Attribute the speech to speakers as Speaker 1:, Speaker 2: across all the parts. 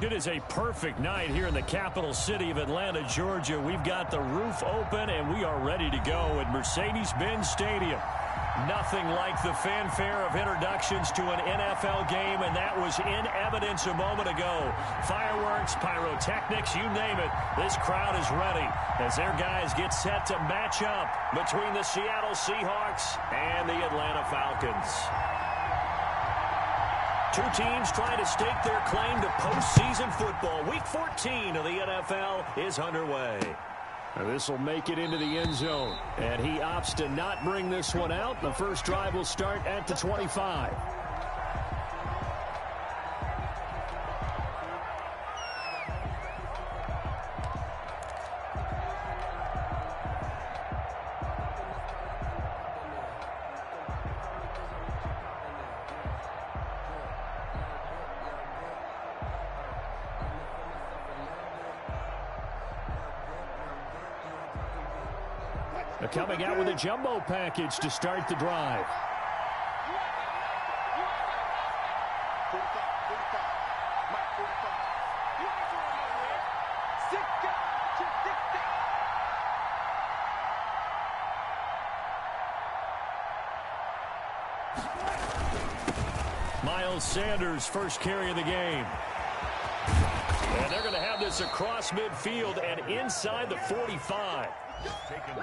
Speaker 1: It is a perfect night here in the capital city of Atlanta, Georgia. We've got the roof open, and we are ready to go at Mercedes-Benz Stadium. Nothing like the fanfare of introductions to an NFL game, and that was in evidence a moment ago. Fireworks, pyrotechnics, you name it. This crowd is ready as their guys get set to match up between the Seattle Seahawks and the Atlanta Falcons. Two teams trying to stake their claim to postseason football. Week 14 of the NFL is underway. This will make it into the end zone, and he opts to not bring this one out. The first drive will start at the 25. Coming out with a jumbo package to start the drive. Miles Sanders, first carry of the game. And they're going to have this across midfield and inside the 45.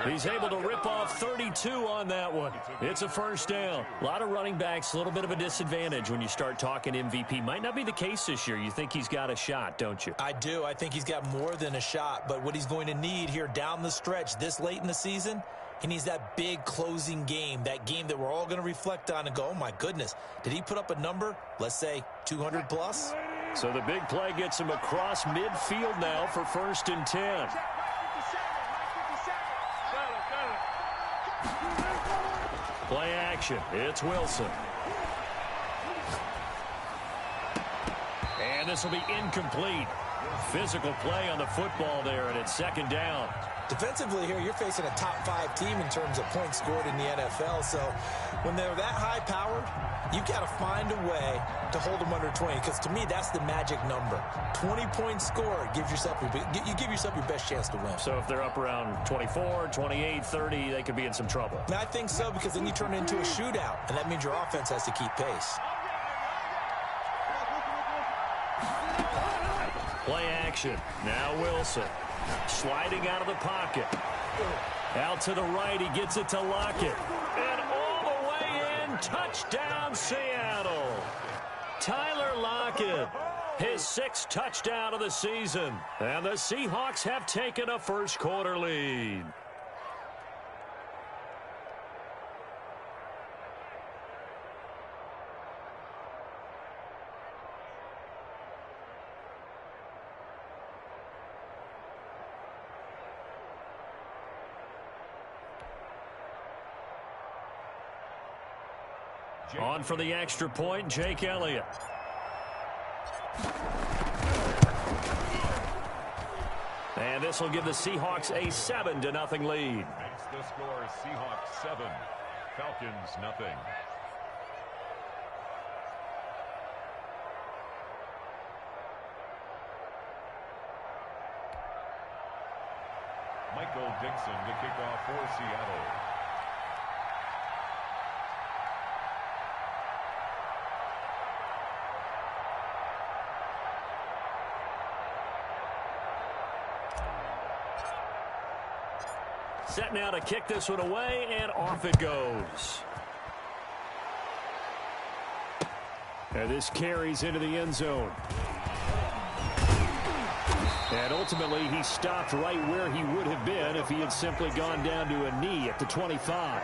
Speaker 1: He's able to rip off 32 on that one. It's a first down. A lot of running backs, a little bit of a disadvantage when you start talking MVP. Might not be the case this year. You think he's got a shot, don't you?
Speaker 2: I do. I think he's got more than a shot. But what he's going to need here down the stretch this late in the season, he needs that big closing game, that game that we're all going to reflect on and go, oh, my goodness, did he put up a number, let's say 200 plus?
Speaker 1: So the big play gets him across midfield now for 1st and 10. Play action. It's Wilson. And this will be incomplete. Physical play on the football there, and it's 2nd down.
Speaker 2: Defensively here, you're facing a top 5 team in terms of points scored in the NFL. So when they're that high-powered, you've got to find a way to hold them under 20. Because to me, that's the magic number. 20 points scored, you give yourself your best chance to win.
Speaker 1: So if they're up around 24, 28, 30, they could be in some trouble.
Speaker 2: And I think so, because then you turn it into a shootout, and that means your offense has to keep pace.
Speaker 1: Play action. Now Wilson. Sliding out of the pocket. Out to the right. He gets it to Lockett. And all the way in. Touchdown, Seattle. Tyler Lockett. His 6th touchdown of the season. And the Seahawks have taken a first-quarter lead. On for the extra point, Jake Elliott. And this will give the Seahawks a 7-0 lead.
Speaker 3: Makes the score Seahawks 7, Falcons nothing. Michael Dixon to kick off for Seattle.
Speaker 1: Set now to kick this one away, and off it goes. And this carries into the end zone. And ultimately, he stopped right where he would have been if he had simply gone down to a knee at the 25.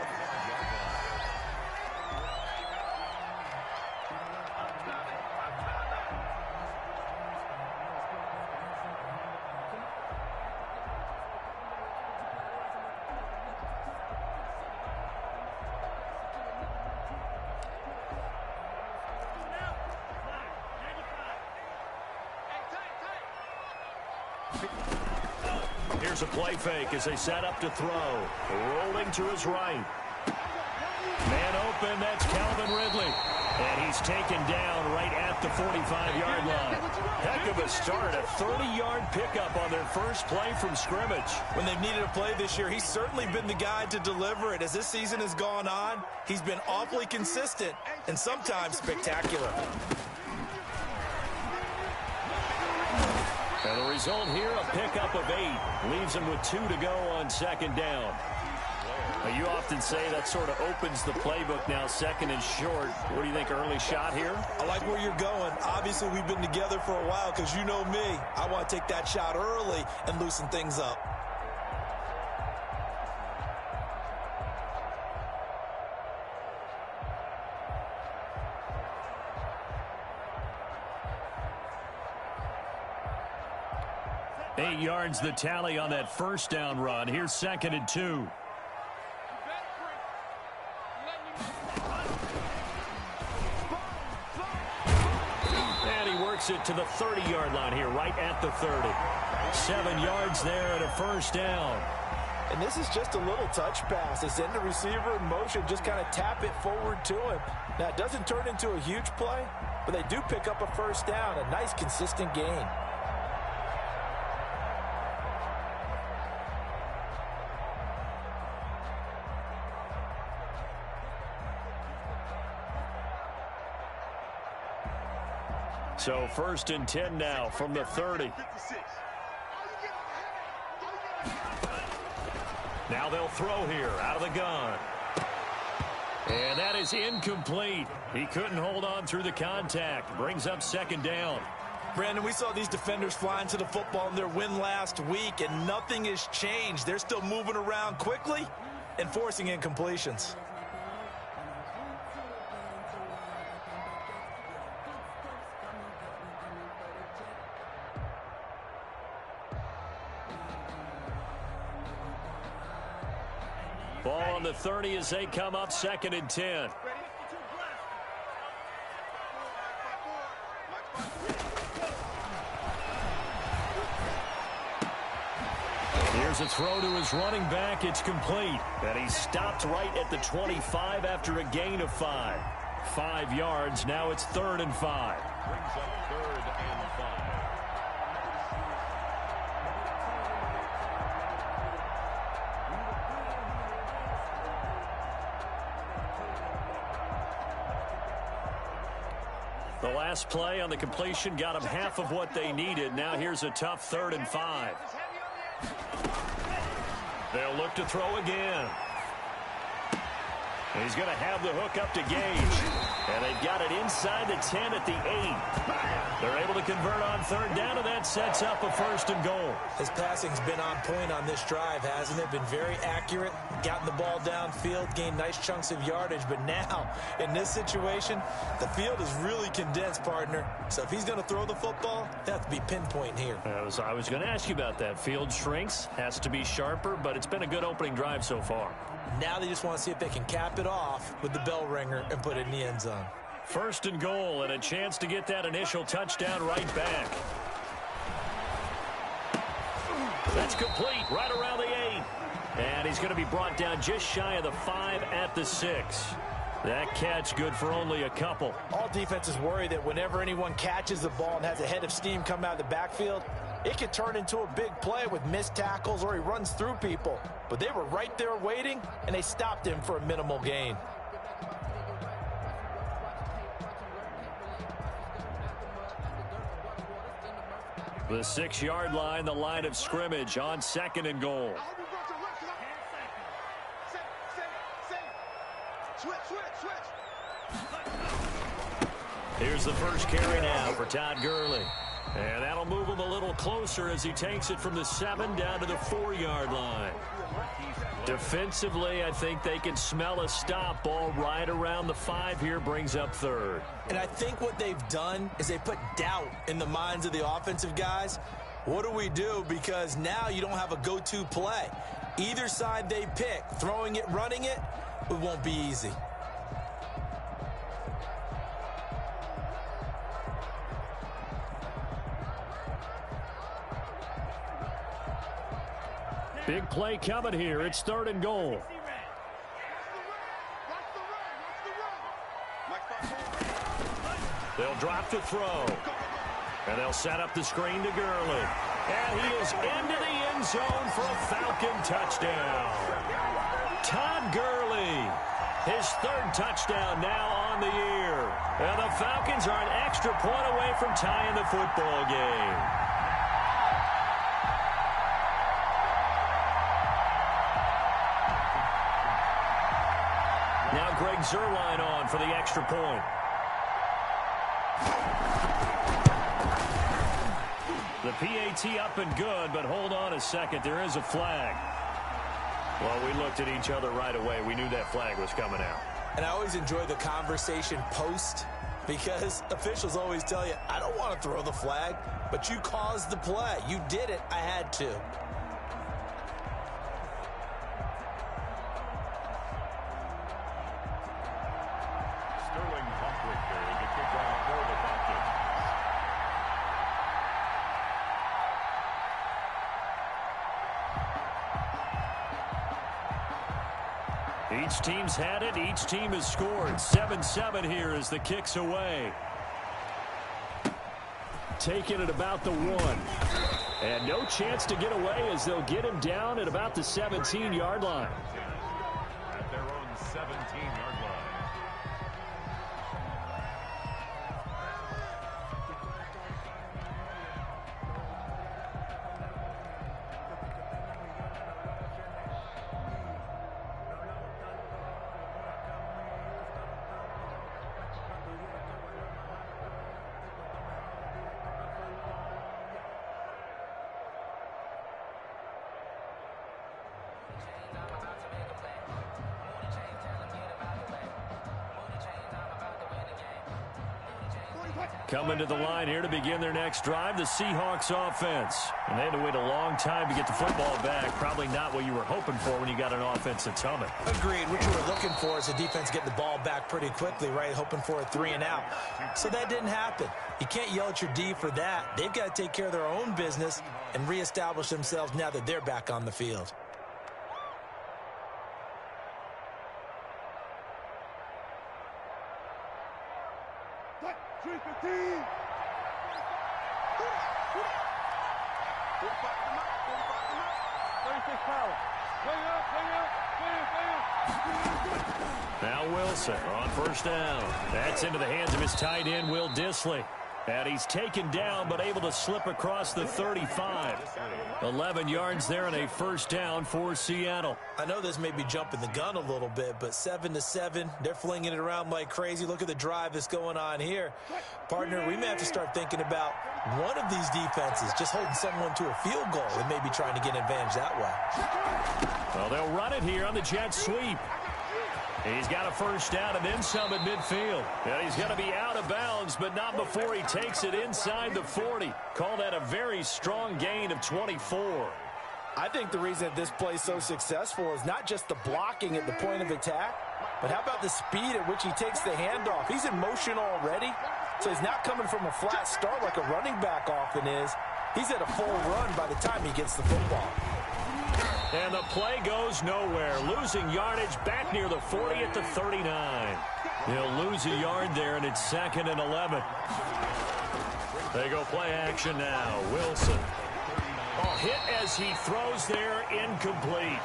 Speaker 1: Here's a play fake as they set up to throw. Rolling to his right. Man open, that's Calvin Ridley. And he's taken down right at the 45-yard line. Heck of a start, a 30-yard pickup on their first play from scrimmage.
Speaker 2: When they've needed a play this year, he's certainly been the guy to deliver it. As this season has gone on, he's been awfully consistent and sometimes spectacular.
Speaker 1: And the result here, a pickup of 8. Leaves him with 2 to go on second down. Now, you often say that sort of opens the playbook now, second and short. What do you think, early shot here?
Speaker 2: I like where you're going. Obviously, we've been together for a while because you know me. I want to take that shot early and loosen things up.
Speaker 1: Eight yards the tally on that first down run. Here's second and 2. And he works it to the 30-yard line here, right at the 30. 7 yards there and a first down.
Speaker 2: And this is just a little touch pass. They send the receiver in motion, just kind of tap it forward to him. Now, it doesn't turn into a huge play, but they do pick up a first down, a nice, consistent gain.
Speaker 1: So first and 10 now from the 30. Now they'll throw here out of the gun. And that is incomplete. He couldn't hold on through the contact. Brings up second down.
Speaker 2: Brandon, we saw these defenders flying to the football in their win last week, and nothing has changed. They're still moving around quickly and forcing incompletions.
Speaker 1: Ball on the 30 as they come up second and 10. Here's a throw to his running back. It's complete. And he stopped right at the 25 after a gain of 5. 5 yards. Now it's 3rd and 5.
Speaker 3: Brings up 3rd and 5.
Speaker 1: The last play on the completion got them half of what they needed. Now here's a tough 3rd and 5. They'll look to throw again. He's going to have the hook up to Gage. And they've got it inside the 10 at the 8. They're able to convert on 3rd down, and that sets up a 1st and goal.
Speaker 2: His passing's been on point on this drive, hasn't it? Been very accurate, gotten the ball downfield, gained nice chunks of yardage. But now, in this situation, the field is really condensed, partner. So if he's going to throw the football, they have to be pinpoint here.
Speaker 1: I was going to ask you about that. Field shrinks, has to be sharper, but it's been a good opening drive so far.
Speaker 2: Now they just want to see if they can cap it off with the bell ringer and put it in the end zone.
Speaker 1: 1st and goal, and a chance to get that initial touchdown right back. That's complete right around the 8. And he's going to be brought down just shy of the 5 at the 6. That catch good for only a couple.
Speaker 2: All defenses worry that whenever anyone catches the ball and has a head of steam come out of the backfield, it could turn into a big play with missed tackles or he runs through people. But they were right there waiting, and they stopped him for a minimal gain.
Speaker 1: The 6-yard line, the line of scrimmage on 2nd and goal. Here's the first carry now for Todd Gurley. And that'll move him a little closer as he takes it from the 7 down to the 4-yard line. Defensively, I think they can smell a stop. Ball right around the 5 here, brings up 3rd.
Speaker 2: And I think what they've done is they put doubt in the minds of the offensive guys. What do we do? Because now you don't have a go-to play. Either side they pick, throwing it, running it, it won't be easy.
Speaker 1: Big play coming here. It's 3rd and goal. They'll drop to throw. And they'll set up the screen to Gurley. And he is into the end zone for a Falcon touchdown. Todd Gurley, his third touchdown now on the year. And the Falcons are an extra point away from tying the football game. Now Greg Zuerlein on for the extra point. The PAT up and good, but hold on a second. There is a flag. Well, we looked at each other right away. We knew that flag was coming out.
Speaker 2: And I always enjoy the conversation post because officials always tell you, I don't want to throw the flag, but you caused the play. You did it. I had to.
Speaker 1: Each team's had it. Each team has scored. 7-7 here as the kick's away. Taking it about the 1. And no chance to get away as they'll get him down at about the 17-yard line.
Speaker 3: At their own 17-yard line.
Speaker 1: Coming to the line here to begin their next drive, the Seahawks offense. And they had to wait a long time to get the football back. Probably not what you were hoping for when you got an offense that's humming.
Speaker 2: Agreed. What you were looking for is the defense getting the ball back pretty quickly, right? Hoping for a 3 and out. So that didn't happen. You can't yell at your D for that. They've got to take care of their own business and reestablish themselves now that they're back on the field.
Speaker 1: Now Wilson on first down. That's into the hands of his tight end, Will Dissly. And he's taken down but able to slip across the 35. 11 yards there and a first down for Seattle.
Speaker 2: I know this may be jumping the gun a little bit, but 7-7, they're flinging it around like crazy. Look at the drive that's going on here. Partner, we may have to start thinking about one of these defenses just holding someone to a field goal and maybe trying to get an advantage that way.
Speaker 1: Well, they'll run it here on the jet sweep. He's got a first down and then some at midfield. And he's going to be out of bounds, but not before he takes it inside the 40. Call that a very strong gain of 24.
Speaker 2: I think the reason that this play is so successful is not just the blocking at the point of attack, but how about the speed at which he takes the handoff? He's in motion already, so he's not coming from a flat start like a running back often is. He's at a full run by the time he gets the football.
Speaker 1: And the play goes nowhere. Losing yardage back near the 40 at the 39. He'll lose a yard there, and it's 2nd and 11. They go play action now. Wilson. Oh, hit as he throws there, incomplete.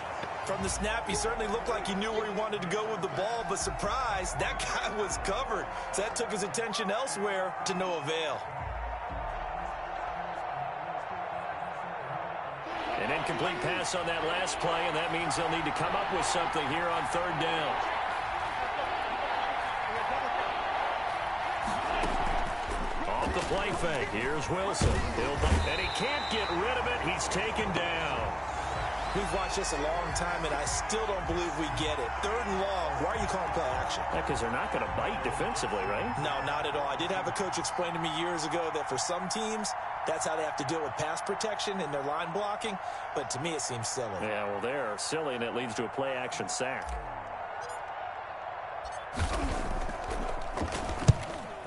Speaker 2: From the snap, he certainly looked like he knew where he wanted to go with the ball, but surprise, that guy was covered. So that took his attention elsewhere to no avail.
Speaker 1: An incomplete pass on that last play, and that means they'll need to come up with something here on 3rd down. Off the play fake, here's Wilson. And he can't get rid of it. He's taken down.
Speaker 2: We've watched this a long time, and I still don't believe we get it. 3rd and long, why are you calling play action?
Speaker 1: Yeah, because they're not going to bite defensively, right?
Speaker 2: No, not at all. I did have a coach explain to me years ago that for some teams, that's how they have to deal with pass protection and their line blocking. But to me, it seems silly.
Speaker 1: Yeah, well, they're silly, and it leads to a play-action sack.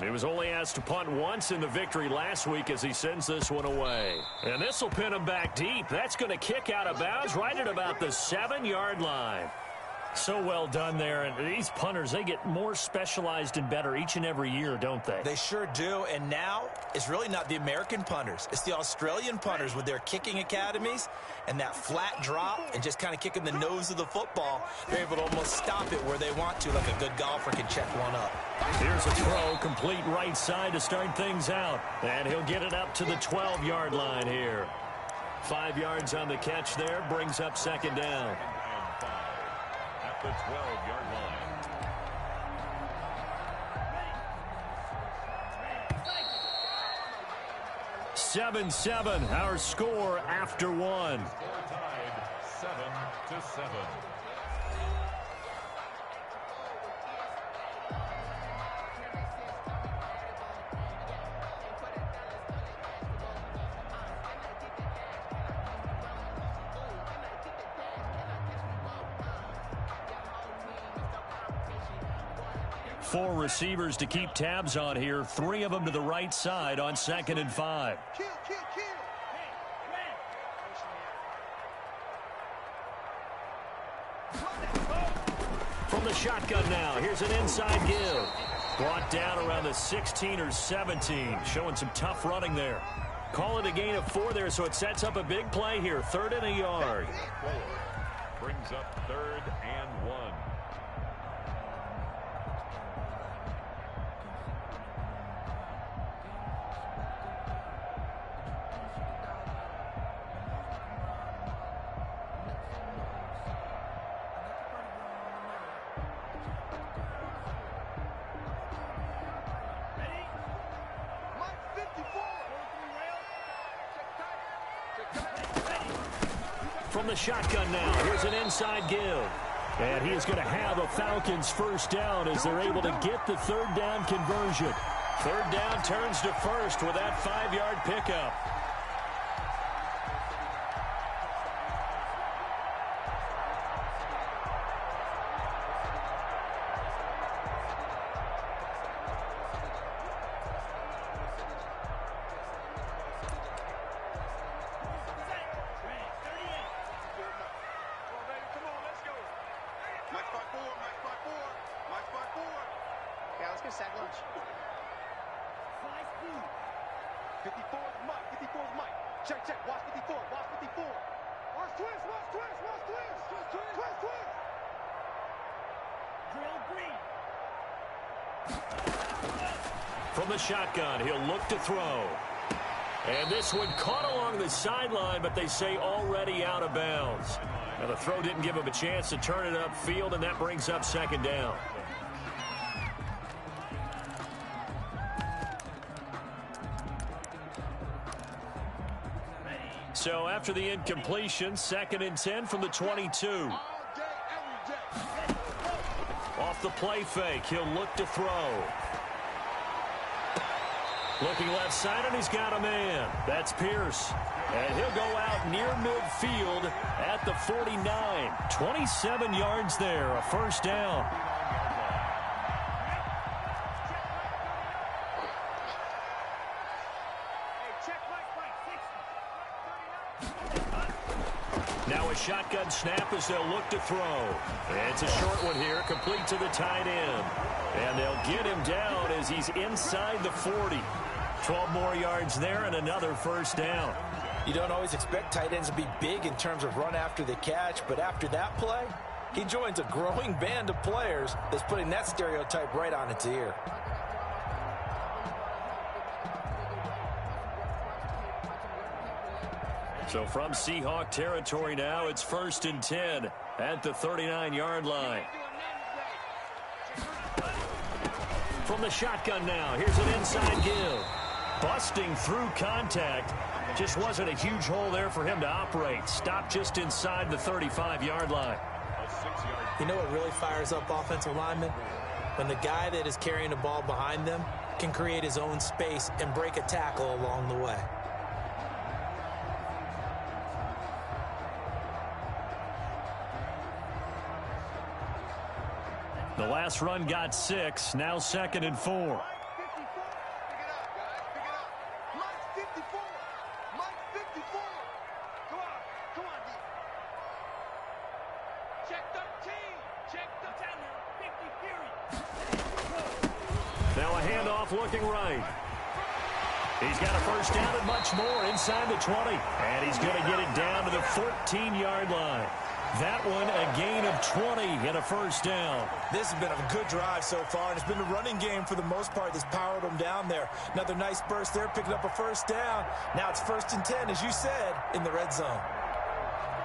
Speaker 1: He was only asked to punt once in the victory last week as he sends this one away. And this will pin him back deep. That's going to kick out of bounds right at about the 7-yard line. So well done there. And these punters, they get more specialized and better each and every year, don't they?
Speaker 2: They sure do. And now it's really not the American punters. It's the Australian punters with their kicking academies and that flat drop and just kind of kicking the nose of the football. They're able to almost stop it where they want to, like a good golfer can check one up.
Speaker 1: Here's a throw, complete right side to start things out. And he'll get it up to the 12-yard line here. 5 yards on the catch there, brings up second down.
Speaker 3: At the 12-yard line.
Speaker 1: Seven, our score after one.
Speaker 3: Score tied 7-7.
Speaker 1: Four receivers to keep tabs on here. 3 of them to the right side on 2nd and 5. From the shotgun now, here's an inside give. Brought down around the 16 or 17, showing some tough running there. Call it a gain of 4 there, so it sets up a big play here. 3rd and a yard.
Speaker 3: 4 brings up 3rd and 1.
Speaker 1: From the shotgun now, here's an inside give. And he is going to have a Falcons first down as they're able to get the 3rd down conversion. 3rd down turns to 1st with that 5-yard pickup. From the shotgun, he'll look to throw. And this one caught along the sideline, but they say already out of bounds. Now the throw didn't give him a chance to turn it upfield, and that brings up 2nd down. So after the incompletion, 2nd and 10 from the 22. Off the play fake, he'll look to throw. Looking left side, and he's got a man. That's Pierce. And he'll go out near midfield at the 49. 27 yards there, a first down. Now a shotgun snap as they'll look to throw. And it's a short one here, complete to the tight end. And they'll get him down as he's inside the 40. 12 more yards there and another first down.
Speaker 2: You don't always expect tight ends to be big in terms of run after the catch, but after that play, he joins a growing band of players that's putting that stereotype right on its ear.
Speaker 1: So from Seahawk territory now, it's 1st and 10 at the 39-yard line. From the shotgun now, here's an inside give. Busting through contact. Just wasn't a huge hole there for him to operate. Stopped just inside the 35-yard line.
Speaker 2: You know what really fires up offensive linemen? When the guy that is carrying the ball behind them can create his own space and break a tackle along the way.
Speaker 1: The last run got 6, now 2nd and 4. off looking right. He's got a first down and much more inside the 20. And he's going to get it down to the 14-yard line. That one a gain of 20 and a first down.
Speaker 2: This has been a good drive so far, and it's been a running game for the most part that's powered them down there. Another nice burst there, picking up a first down. Now it's 1st and 10, as you said, in the red zone.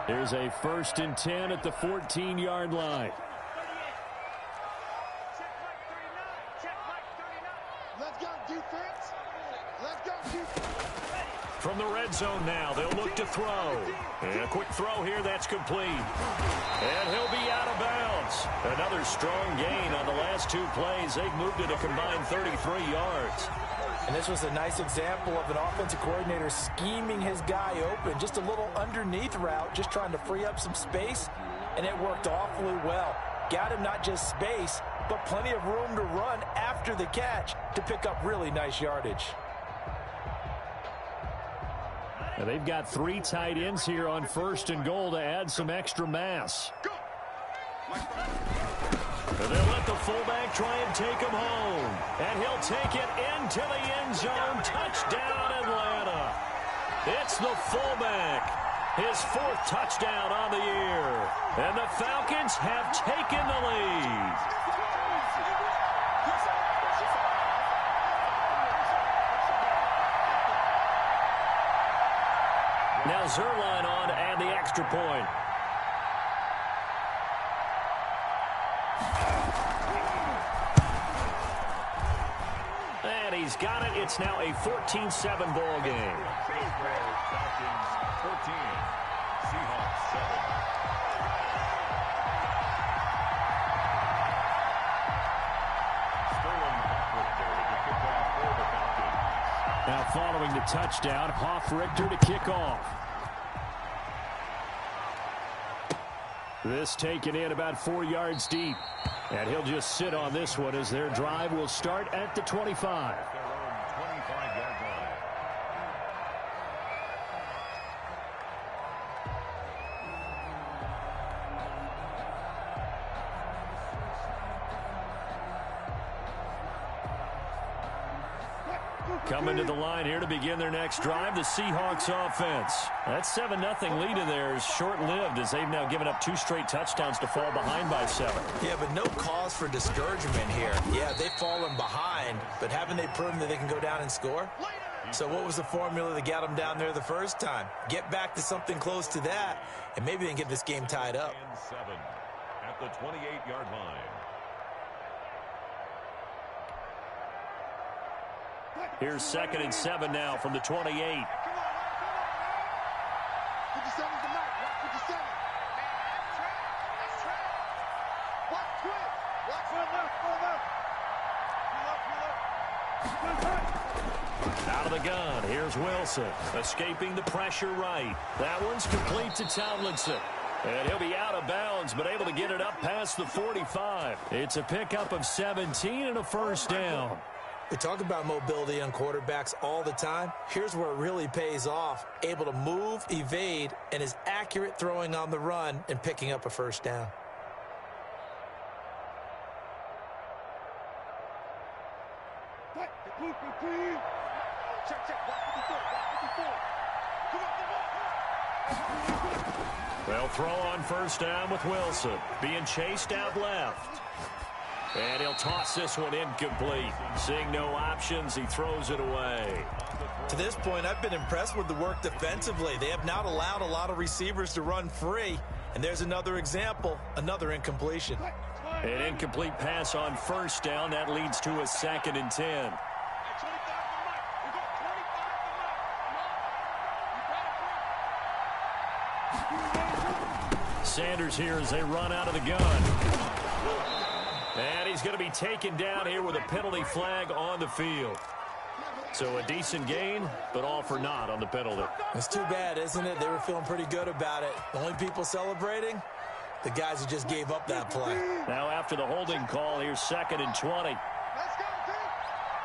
Speaker 1: Here's a 1st and 10 at the 14-yard line.
Speaker 4: Let's go, defense. Let's go, defense.
Speaker 1: From the red zone now, they'll look to throw. And a quick throw here, that's complete. And he'll be out of bounds. Another strong gain on the last 2 plays. They've moved it a combined 33 yards.
Speaker 2: And this was a nice example of an offensive coordinator scheming his guy open. Just a little underneath route, just trying to free up some space, and it worked awfully well. Got him not just space, but plenty of room to run after the catch to pick up really nice yardage.
Speaker 1: Now they've got 3 tight ends here on 1st and goal to add some extra mass. And they'll let the fullback try and take him home. And he'll take it into the end zone. Touchdown, Atlanta. It's the fullback. His 4th touchdown on the year. And the Falcons have taken the lead. Now Zerline on and the extra point. And he's got it. It's now a 14-7 ball game.
Speaker 3: Falcons 14, Seahawks 7.
Speaker 1: Now following the touchdown, Hoff-Richter to kick off. This taken in about 4 yards deep. And he'll just sit on this one as their drive will start at the 25.
Speaker 3: Their own 25-yard line.
Speaker 1: Coming to the line here to begin their next drive, the Seahawks offense. That 7-0 lead of theirs short-lived as they've now given up 2 straight touchdowns to fall behind by 7.
Speaker 2: Yeah, but no cause for discouragement here. Yeah, they've fallen behind, but haven't they proven that they can go down and score? So what was the formula that got them down there the first time? Get back to something close to that, and maybe they can get this game tied up.
Speaker 3: And 7 at the 28-yard line.
Speaker 1: Here's 2nd and 7 now from the 28.
Speaker 4: 57's the mark. Watch 57. That's trap. Watch twist. Watch left.
Speaker 1: Out of the gun, here's Wilson. Escaping the pressure right. That one's complete to Tomlinson. And he'll be out of bounds, but able to get it up past the 45. It's a pickup of 17 and a first down.
Speaker 2: We talk about mobility on quarterbacks all the time. Here's where it really pays off. Able to move, evade, and is accurate throwing on the run and picking up a first down.
Speaker 1: They'll throw on first down with Wilson. Being chased out left. And he'll toss this one incomplete. Seeing no options, he throws it away.
Speaker 2: To this point, I've been impressed with the work defensively. They have not allowed a lot of receivers to run free. And there's another example, another incompletion.
Speaker 1: An incomplete pass on first down. That leads to a 2nd and 10. Sanders here as they run out of the gun. And he's going to be taken down here with a penalty flag on the field. So a decent gain, but all for naught on the penalty.
Speaker 2: It's too bad, isn't it? They were feeling pretty good about it. The only people celebrating, the guys who just gave up that play.
Speaker 1: Now after the holding call, here's 2nd and 20.
Speaker 4: Let's go, team.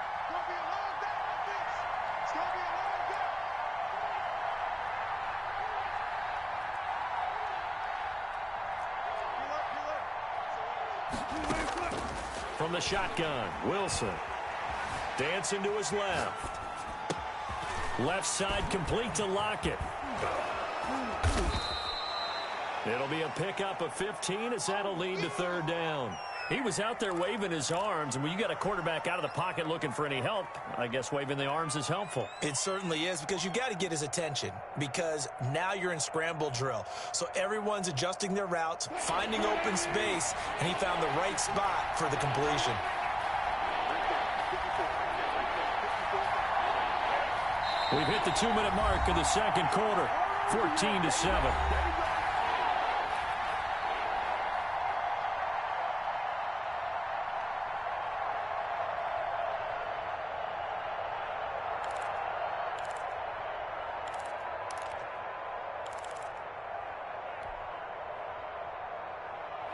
Speaker 4: It's going to be a long day with this. It's going to be a long day.
Speaker 1: From the shotgun, Wilson. Dancing to his left. Left side complete to Lockett. It'll be a pickup of 15 as that'll lead to third down. He was out there waving his arms, and when you got a quarterback out of the pocket looking for any help, I guess waving the arms is helpful.
Speaker 2: It certainly is, because you got to get his attention, because now you're in scramble drill. So everyone's adjusting their routes, finding open space, and he found the right spot for the completion.
Speaker 1: We've hit the 2-minute mark of the second quarter, 14-7.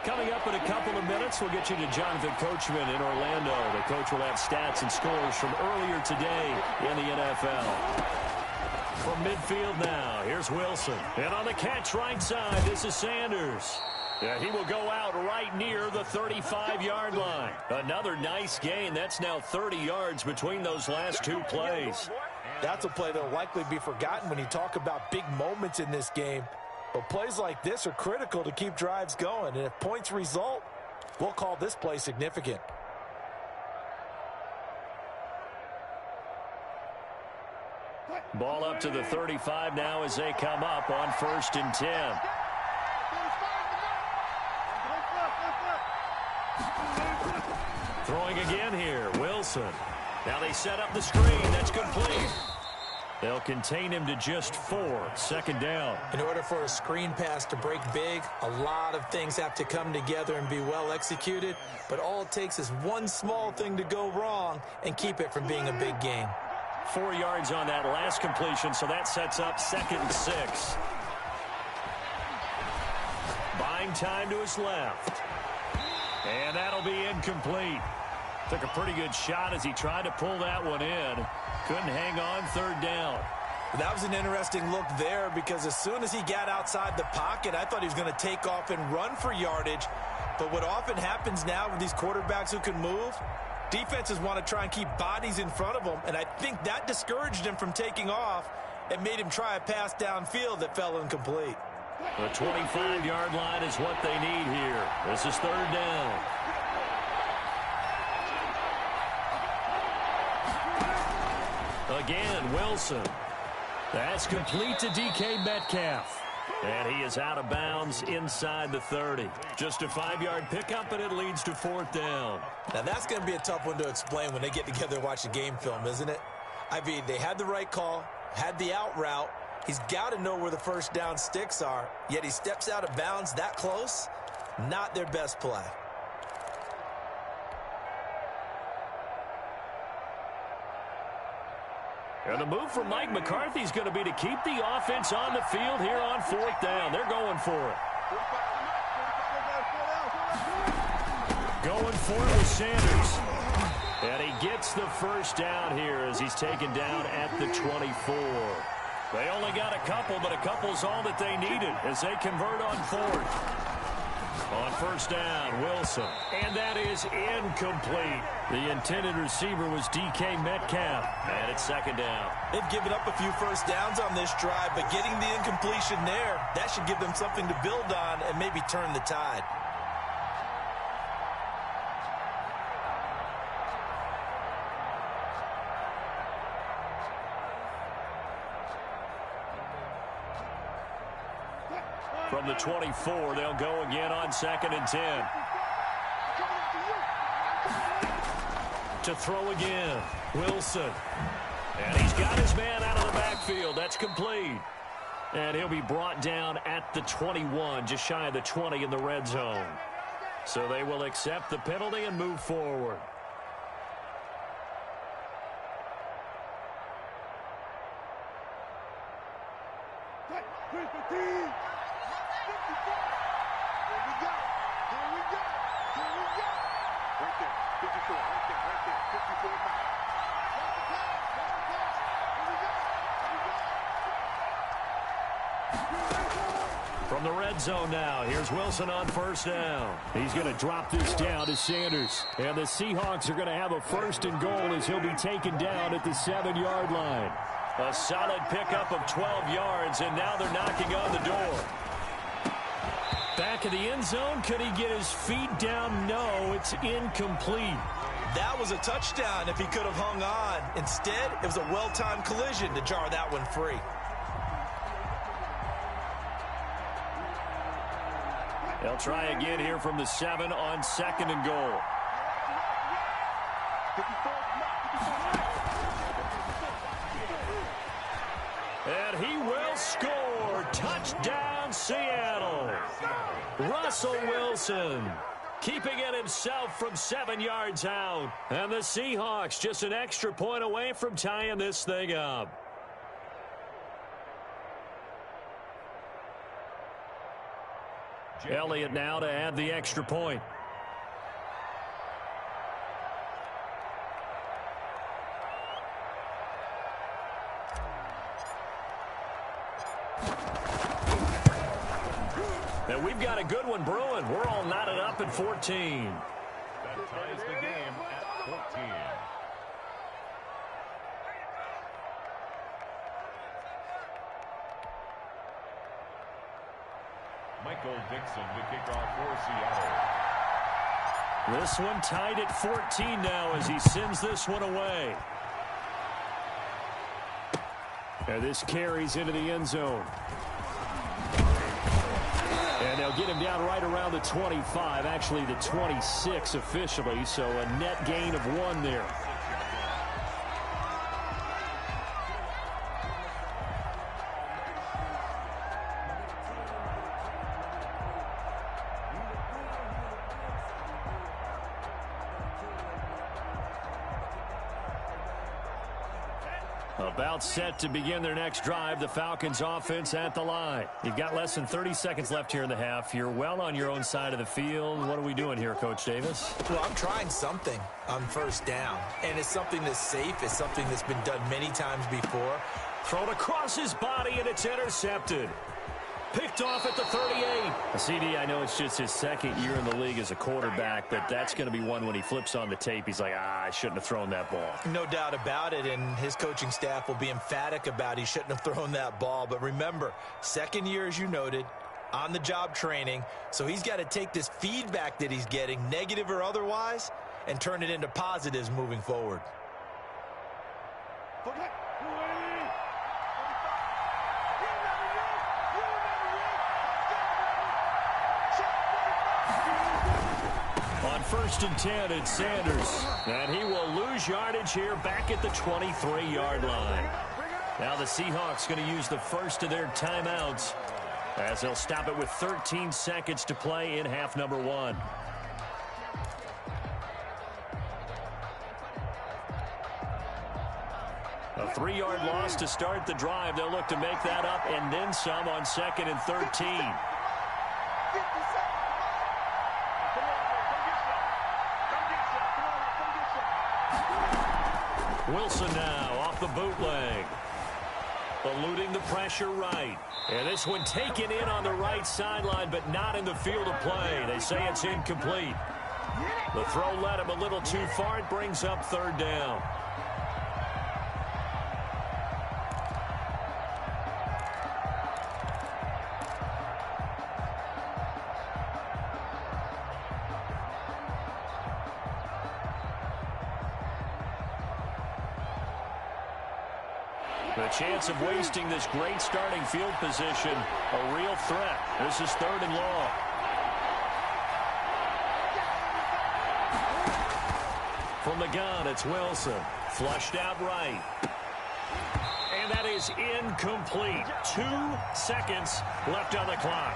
Speaker 1: Coming up in a couple of minutes, we'll get you to Jonathan Coachman in Orlando. The coach will have stats and scores from earlier today in the NFL. From midfield now, here's Wilson. And on the catch right side, this is Sanders. Yeah, he will go out right near the 35-yard line. Another nice gain. That's now 30 yards between those last two plays.
Speaker 2: That's a play that will likely be forgotten when you talk about big moments in this game. But plays like this are critical to keep drives going. And if points result, we'll call this play significant.
Speaker 1: Ball up to the 35 now as they come up on 1st and 10. Throwing again here, Wilson. Now they set up the screen. That's complete. They'll contain him to just 4. Second down.
Speaker 2: In order for a screen pass to break big, a lot of things have to come together and be well executed. But all it takes is one small thing to go wrong and keep it from being a big gain.
Speaker 1: 4 yards on that last completion, so that sets up 2nd and 6. Buying time to his left. And that'll be incomplete. Took a pretty good shot as he tried to pull that one in. Couldn't hang on, 3rd down.
Speaker 2: That was an interesting look there, because as soon as he got outside the pocket, I thought he was going to take off and run for yardage. But what often happens now with these quarterbacks who can move, defenses want to try and keep bodies in front of them, and I think that discouraged him from taking off and made him try a pass downfield that fell incomplete.
Speaker 1: The 25-yard line is what they need here. This is 3rd down. Again, Wilson. That's complete to DK Metcalf. And he is out of bounds inside the 30. Just a 5-yard pickup, and it leads to 4th down.
Speaker 2: Now, that's going to be a tough one to explain when they get together and watch the game film, isn't it? I mean, they had the right call, had the out route. He's got to know where the first down sticks are, yet he steps out of bounds that close. Not their best play.
Speaker 1: And the move from Mike McCarthy is going to be to keep the offense on the field here on 4th down. They're going for it. Going for it with Sanders. And he gets the first down here as he's taken down at the 24. They only got a couple, but a couple's all that they needed as they convert on 4th. On 1st down, Wilson. And that is incomplete. The intended receiver was DK Metcalf. And it's 2nd down.
Speaker 2: They've given up a few first downs on this drive, but getting the incompletion there, that should give them something to build on and maybe turn the tide.
Speaker 1: From the 24, they'll go again on 2nd and 10. To throw again, Wilson. And he's got his man out of the backfield. That's complete. And he'll be brought down at the 21, just shy of the 20 in the red zone. So they will accept the penalty and move forward. From the red zone now, here's Wilson on first down. He's going to drop this down to Sanders. And the Seahawks are going to have a first and goal as he'll be taken down at the 7-yard line. A solid pickup of 12 yards, and now they're knocking on the door. Back of the end zone, could he get his feet down? No, it's incomplete.
Speaker 2: That was a touchdown if he could have hung on. Instead, it was a well-timed collision to jar that one free.
Speaker 1: They'll try again here from the 7 on second and goal. And he will score. Touchdown, Seattle. Russell Wilson keeping it himself from 7 yards out. And the Seahawks just an extra point away from tying this thing up. Elliott now to add the extra point. And we've got a good one brewing. We're all knotted up at 14.
Speaker 3: That ties the game at 14. Michael Dixon to kick off for Seattle.
Speaker 1: This one tied at 14 now as he sends this one away. And this carries into the end zone. And they'll get him down right around the 25, actually the 26 officially, so a net gain of 1 there. About set to begin their next drive. The Falcons offense at the line. You've got less than 30 seconds left here in the half. You're well on your own side of the field. What are we doing here, Coach Davis?
Speaker 2: Well, I'm trying something on first down. And it's something that's safe. It's something that's been done many times before.
Speaker 1: Thrown across his body, and it's intercepted. Picked off at the 38. CD, I know it's just his second year in the league as a quarterback, but that's going to be one when he flips on the tape. He's like, I shouldn't have thrown that ball.
Speaker 2: No doubt about it, and his coaching staff will be emphatic about he shouldn't have thrown that ball. But remember, second year, as you noted, on-the-job training, so he's got to take this feedback that he's getting, negative or otherwise, and turn it into positives moving forward.
Speaker 1: First and 10, it's Sanders. And he will lose yardage here back at the 23-yard line. Now the Seahawks going to use the first of their timeouts as they'll stop it with 13 seconds to play in half number 1. A 3-yard loss to start the drive. They'll look to make that up and then some on second and 13. Wilson now off the bootleg. Eluding the pressure right. And this one taken in on the right sideline, but not in the field of play. They say it's incomplete. The throw led him a little too far. It brings up third down. The chance of wasting this great starting field position, a real threat. This is third and long. From the gun, it's Wilson. Flushed out right. And that is incomplete. 2 seconds left on the clock.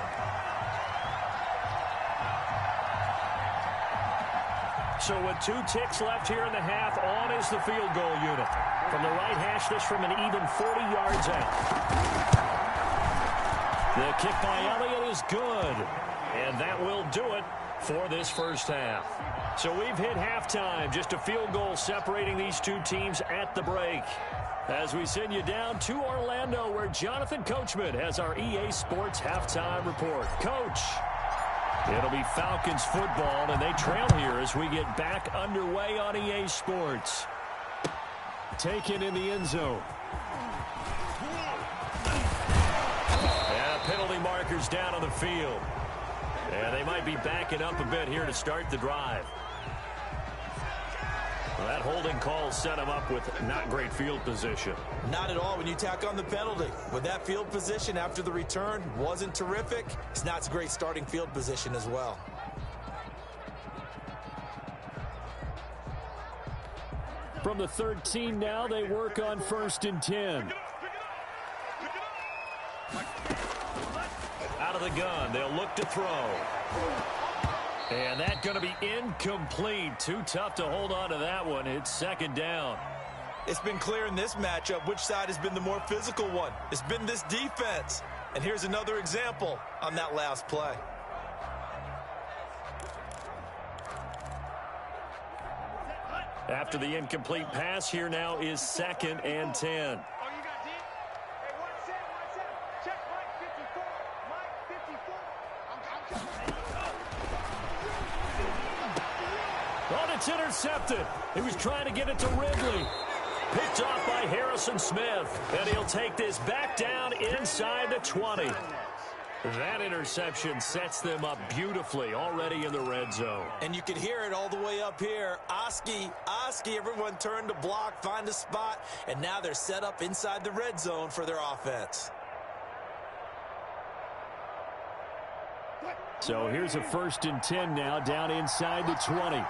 Speaker 1: So with 2 ticks left here in the half, on is the field goal unit. From the right hash, this from an even 40 yards out. The kick by Elliott is good. And that will do it for this first half. So we've hit halftime. Just a field goal separating these two teams at the break. As we send you down to Orlando, where Jonathan Coachman has our EA Sports halftime report. Coach, it'll be Falcons football, and they trail here as we get back underway on EA Sports. Taken in the end zone. And penalty markers down on the field. And they might be backing up a bit here to start the drive. Well, that holding call set him up with not great field position.
Speaker 2: Not at all when you tack on the penalty. With that field position after the return wasn't terrific, it's not a great starting field position as well.
Speaker 1: From the 13 now, they work on 1st and 10. Out of the gun, they'll look to throw. And that's going to be incomplete. Too tough to hold on to that one. It's 2nd down.
Speaker 2: It's been clear in this matchup which side has been the more physical one. It's been this defense. And here's another example on that last play.
Speaker 1: After the incomplete pass, here now is 2nd and 10. Oh, it's intercepted. He was trying to get it to Ridley. Picked off by Harrison Smith. And he'll take this back down inside the 20. That interception sets them up beautifully already in the red zone.
Speaker 2: And you can hear it all the way up here. Oski, everyone turned to block, find a spot, and now they're set up inside the red zone for their offense.
Speaker 1: So here's a 1st and 10 now down inside the 20.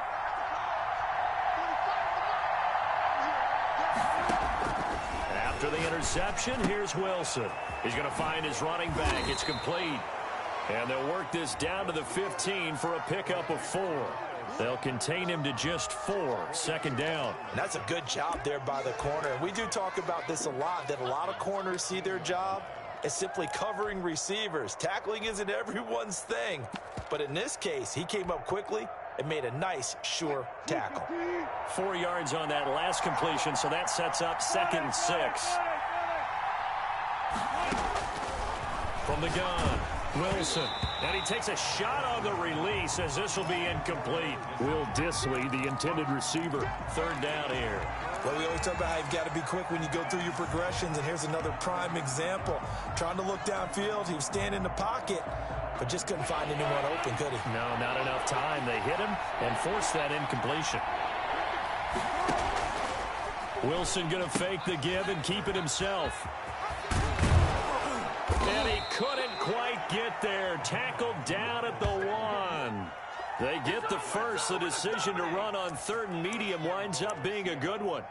Speaker 1: After the interception, here's Wilson. He's going to find his running back. It's complete. And they'll work this down to the 15 for a pickup of 4. They'll contain him to just 4. 2nd down.
Speaker 2: And that's a good job there by the corner. And we do talk about this a lot, that a lot of corners see their job as simply covering receivers. Tackling isn't everyone's thing. But in this case, he came up quickly and made a nice, sure tackle.
Speaker 1: 4 yards on that last completion, so that sets up 2nd and 6. From the gun, Wilson. And he takes a shot on the release as this will be incomplete. Will Disley, the intended receiver. 3rd down here.
Speaker 2: Well, we always talk about how you've got to be quick when you go through your progressions, and here's another prime example. Trying to look downfield, he was standing in the pocket, but just couldn't find anyone open, could he?
Speaker 1: No, not enough time. They hit him and forced that incompletion. Wilson going to fake the give and keep it himself. And he couldn't quite get there. Tackled down at the 1. They get the first. The decision to run on 3rd and medium winds up being a good one.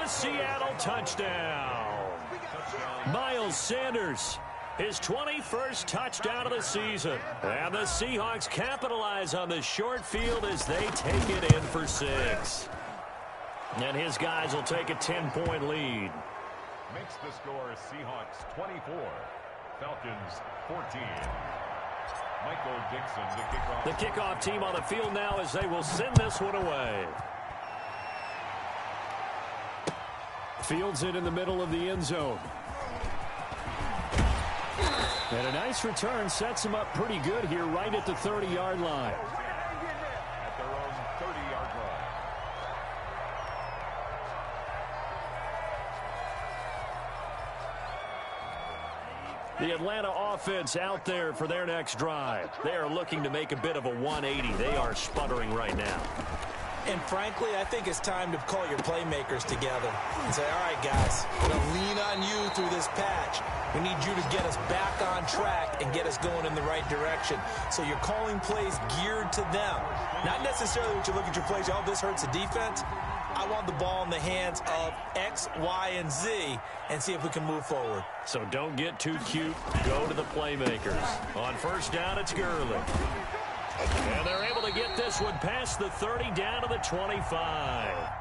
Speaker 1: Seattle touchdown. Miles Sanders, his 21st touchdown of the season. And the Seahawks capitalize on the short field as they take it in for 6. And his guys will take a 10-point lead.
Speaker 3: Makes the score Seahawks 24, Falcons 14. Michael Dixon, the kickoff.
Speaker 1: The kickoff team on the field now as they will send this one away. Fields it in the middle of the end zone. And a nice return sets him up pretty good here right at the 30-yard line.
Speaker 3: At their own 30-yard line.
Speaker 1: The Atlanta offense out there for their next drive. They are looking to make a bit of a 180. They are sputtering right now.
Speaker 2: And frankly, I think it's time to call your playmakers together and say, all right, guys, we're going to lean on you through this patch. We need you to get us back on track and get us going in the right direction. So you're calling plays geared to them. Not necessarily what you look at your plays, oh, this hurts the defense. I want the ball in the hands of X, Y, and Z and see if we can move forward.
Speaker 1: So don't get too cute. Go to the playmakers. On first down, it's Gurley. And they're able to get this one past the 30 down to the 25.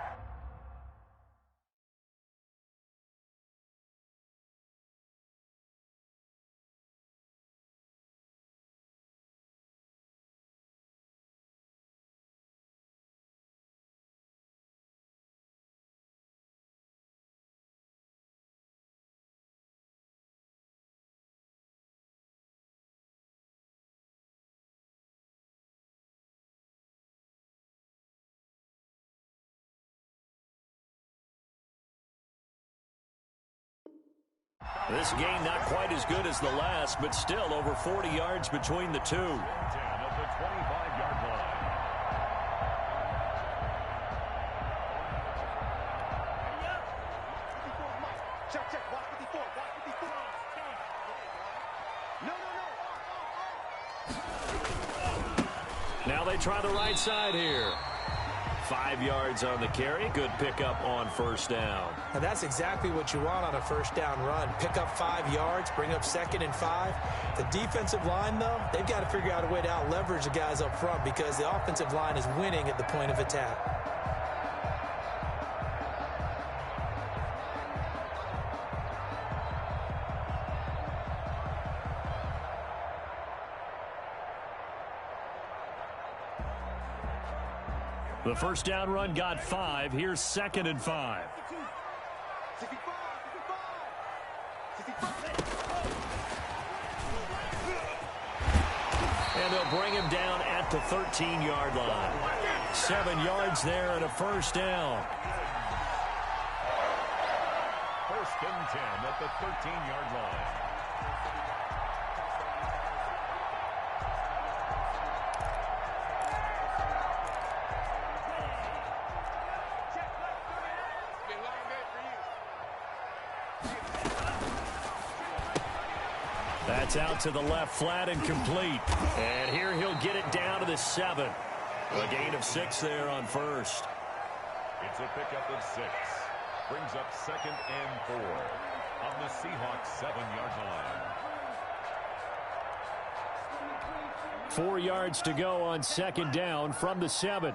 Speaker 1: This game not quite as good as the last, but still over 40 yards between the two.
Speaker 3: 10 of the 25-yard line.
Speaker 4: Check. Watch 54. No.
Speaker 1: Now they try the right side here. 5 yards on the carry. Good pickup on first down.
Speaker 2: And that's exactly what you want on a first down run. Pick up 5 yards, bring up 2nd and 5. The defensive line, though, they've got to figure out a way to out-leverage the guys up front because the offensive line is winning at the point of attack.
Speaker 1: The first down run got 5. Here's 2nd and 5. And they'll bring him down at the 13-yard line. 7 yards there and a first down.
Speaker 3: First and 10 at the 13-yard line.
Speaker 1: That's out to the left, flat and complete. And here he'll get it down to the 7. A gain of 6 there on first.
Speaker 3: It's a pickup of 6. Brings up 2nd and 4 on the Seahawks 7-yard line.
Speaker 1: 4 yards to go on 2nd down from the 7.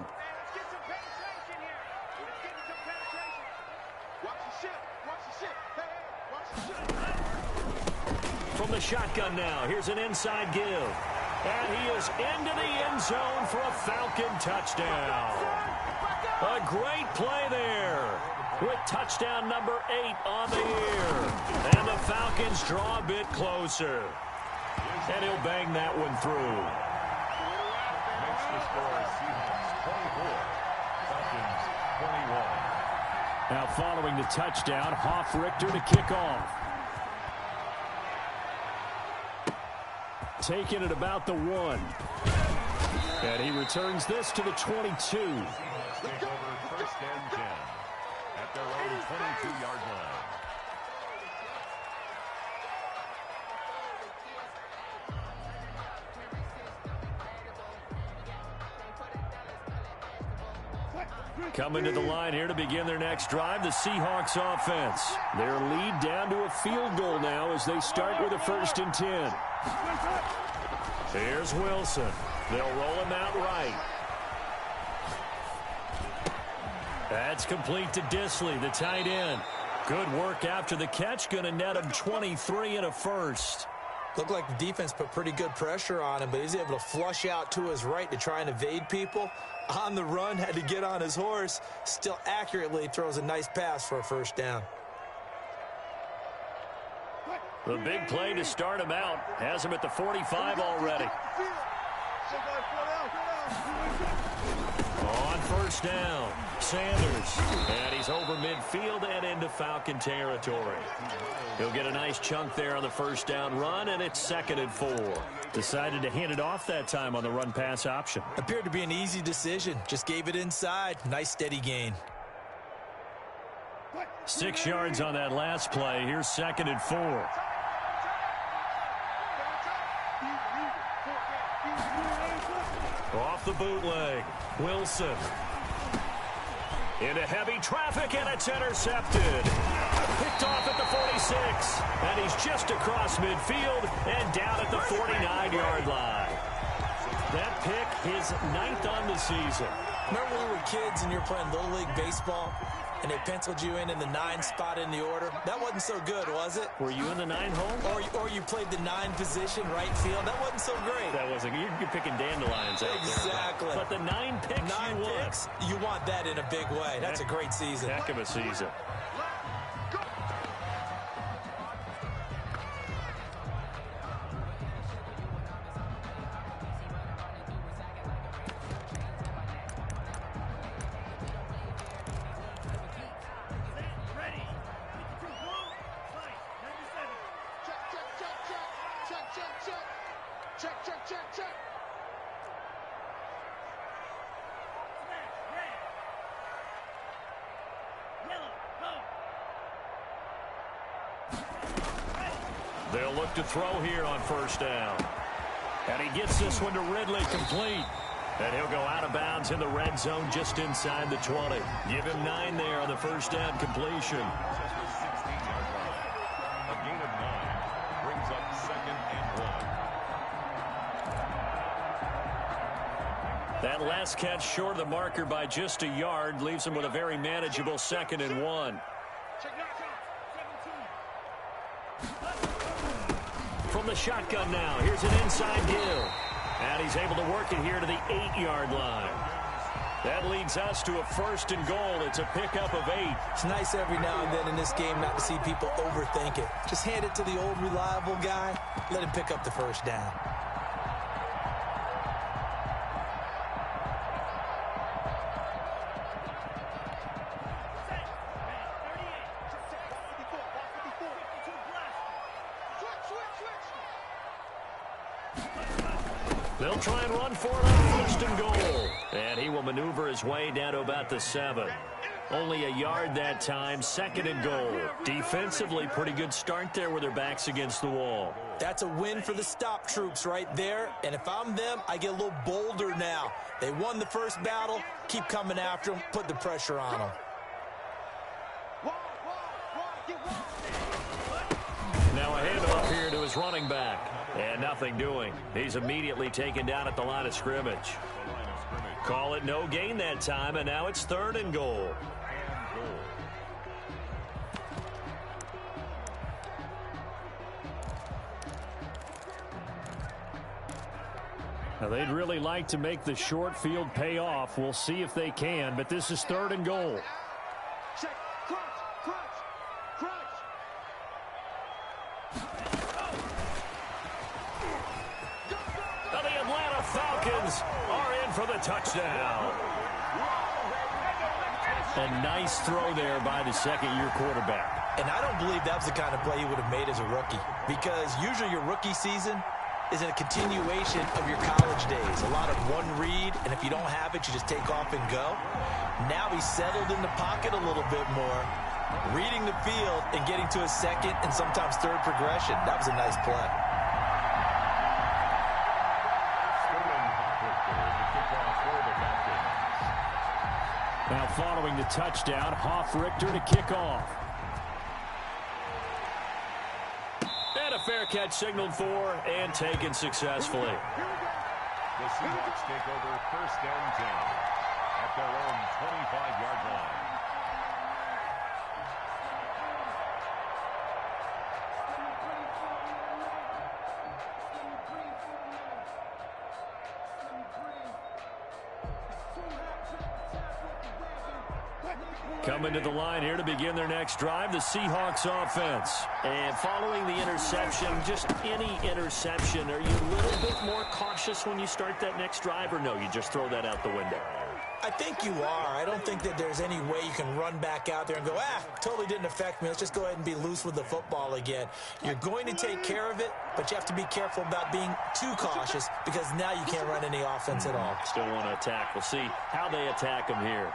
Speaker 1: From the shotgun now, here's an inside give. And he is into the end zone for a Falcon touchdown. A great play there with touchdown number 8 on the year. And the Falcons draw a bit closer. And he'll bang that one through.
Speaker 3: Makes the score Seahawks 24, Falcons 21.
Speaker 1: Now following the touchdown, Richter to kick off. Taking it about the 1. And he returns this to the 22.
Speaker 3: Take over first and 10 at their own 22-yard line.
Speaker 1: Coming to the line here to begin their next drive, the Seahawks offense. Their lead down to a field goal now as they start with a 1st and 10. Here's Wilson. They'll roll him out right. That's complete to Disley, the tight end. Good work after the catch. Going to net him 23 and a first.
Speaker 2: Looked like the defense put pretty good pressure on him, but he's able to flush out to his right to try and evade people. On the run, had to get on his horse. Still accurately throws a nice pass for a first down.
Speaker 1: The big play to start him out. Has him at the 45 already. On first down, Sanders. And he's over midfield and into Falcon territory. He'll get a nice chunk there on the first down run, and it's 2nd and 4. Decided to hand it off that time on the run-pass option.
Speaker 2: Appeared to be an easy decision. Just gave it inside. Nice steady gain.
Speaker 1: 6 yards on that last play. Here's 2nd and 4. Off the bootleg, Wilson. Into heavy traffic, and it's intercepted. Picked off at the 46, and he's just across midfield and down at the 49-yard line. That pick, his 9th on the season.
Speaker 2: Remember when we were kids and you were playing Little League Baseball, and they penciled you in the 9 spot in the order? That wasn't so good, was it?
Speaker 1: Were you in the 9 hole?
Speaker 2: Or you played the 9 position, right field? That wasn't so great.
Speaker 1: That wasn't. You're picking dandelions out
Speaker 2: exactly.
Speaker 1: there. But the 9 picks
Speaker 2: 9
Speaker 1: you want.
Speaker 2: picks, you want that in a big way. That's a great season.
Speaker 1: Heck of a season. They'll look to throw here on first down. And he gets this one to Ridley, complete. And he'll go out of bounds in the red zone just inside the 20. Give him 9 there on the first down completion.
Speaker 3: A gain of 9 brings up 2nd and 1.
Speaker 1: That last catch short of the marker by just a yard leaves him with a very manageable 2nd and 1. From the shotgun now, here's an inside give. And he's able to work it here to the 8-yard line. That leads us to a 1st and goal. It's a pickup of 8.
Speaker 2: It's nice every now and then in this game not to see people overthink it. Just hand it to the old reliable guy. Let him pick up the first down.
Speaker 1: They'll try and run for it on 1st and goal. And he will maneuver his way down to about the 7. Only a yard that time, 2nd and goal. Defensively, pretty good start there with their backs against the wall.
Speaker 2: That's a win for the stop troops right there. And if I'm them, I get a little bolder now. They won the first battle. Keep coming after them. Put the pressure on them.
Speaker 1: Now a handoff here to his running back. And nothing doing. He's immediately taken down at the line of scrimmage. Call it no gain that time, and now it's 3rd and goal. Now they'd really like to make the short field pay off. We'll see if they can, but this is 3rd and goal. Falcons are in for the touchdown. A nice throw there by the 2nd-year quarterback.
Speaker 2: And I don't believe that was the kind of play he would have made as a rookie, because usually your rookie season is a continuation of your college days. A lot of one read, and if you don't have it, you just take off and go. Now he's settled in the pocket a little bit more, reading the field and getting to a 2nd and sometimes 3rd progression. That was a nice play.
Speaker 1: Now following the touchdown, Hoff-Richter to kick off. And a fair catch signaled for and taken successfully.
Speaker 3: The Seahawks take over 1st and 10 at their own 25-yard line.
Speaker 1: Coming to the line here to begin their next drive, the Seahawks offense.
Speaker 5: And following the interception, just any interception, are you a little bit more cautious when you start that next drive, or no, you just throw that out the window?
Speaker 2: I think you are. I don't think that there's any way you can run back out there and go, totally didn't affect me. Let's just go ahead and be loose with the football again. You're going to take care of it, but you have to be careful about being too cautious because now you can't run any offense at all.
Speaker 5: Still want to attack. We'll see how they attack them here.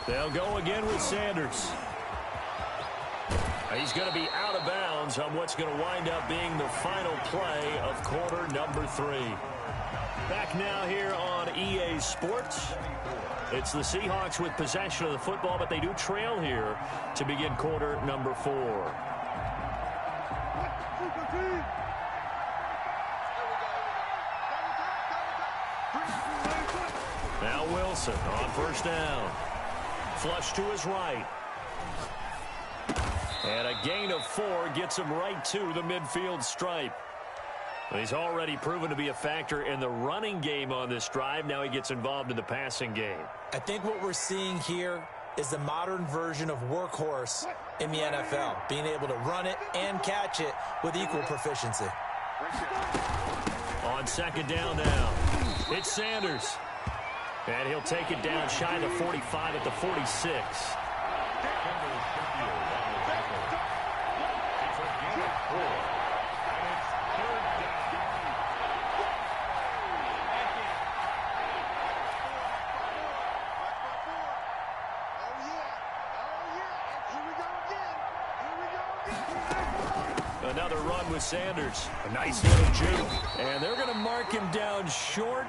Speaker 1: They'll go again with Sanders. He's going to be out of bounds on what's going to wind up being the final play of quarter number 3. Back now here on EA Sports. It's the Seahawks with possession of the football, but they do trail here to begin quarter number 4. Now Wilson on first down. Flush to his right. And a gain of 4 gets him right to the midfield stripe. He's already proven to be a factor in the running game on this drive. Now he gets involved in the passing game.
Speaker 2: I think what we're seeing here is the modern version of workhorse in the NFL, being able to run it and catch it with equal proficiency.
Speaker 1: On second down now, it's Sanders. And he'll take it down shy of the 45 at the 46. Another run with Sanders. A nice little juke. And they're going to mark him down short,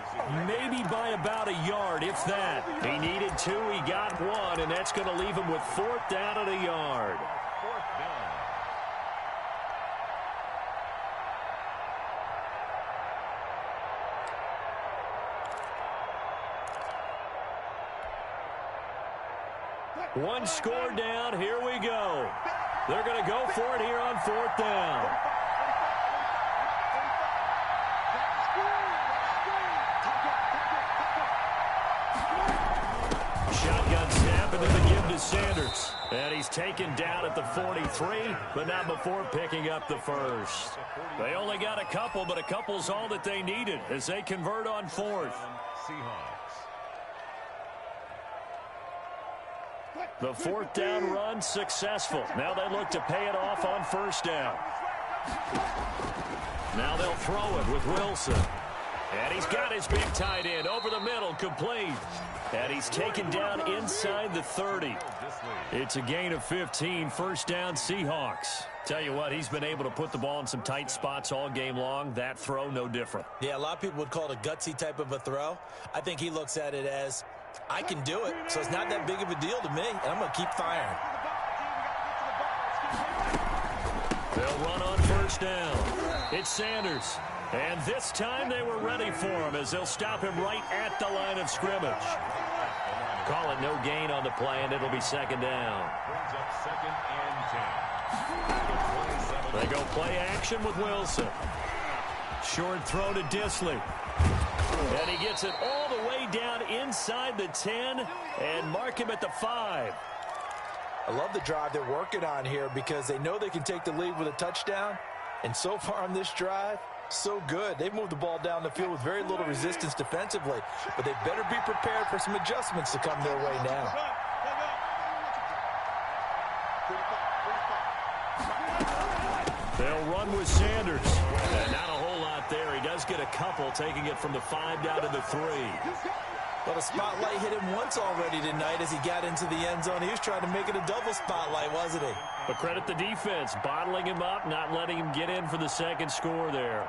Speaker 1: maybe by about a yard, if that. He needed 2, he got 1, and that's going to leave him with 4th down at a yard. One score down, here we go. They're going to go for it here on 4th down. Shotgun snap, and then the give to Sanders. And he's taken down at the 43, but not before picking up the first. They only got a couple, but a couple's all that they needed as they convert on 4th. The 4th down run successful. Now they look to pay it off on 1st down. Now they'll throw it with Wilson. And he's got his big tight end over the middle, complete. And he's taken down inside the 30. It's a gain of 15, 1st down Seahawks. Tell you what, he's been able to put the ball in some tight spots all game long. That throw, no different.
Speaker 2: Yeah, a lot of people would call it a gutsy type of a throw. I think he looks at it as, I can do it, so it's not that big of a deal to me, and I'm going to keep firing.
Speaker 1: They'll run on 1st down. It's Sanders. And this time they were ready for him as they'll stop him right at the line of scrimmage. Call it no gain on the play, and it'll be 2nd down. They go play action with Wilson. Short throw to Disley. And he gets it all the way down inside the 10 and mark him at the 5.
Speaker 2: I love the drive they're working on here because they know they can take the lead with a touchdown. And so far on this drive, so good. They've moved the ball down the field with very little resistance defensively. But they better be prepared for some adjustments to come their way now.
Speaker 1: They'll run with Sanders. And not a whole lot there. He does get a couple, taking it from the 5 down to the 3.
Speaker 2: Well, the spotlight hit him once already tonight as he got into the end zone. He was trying to make it a double spotlight, wasn't he?
Speaker 1: But credit the defense, bottling him up, not letting him get in for the 2nd score there.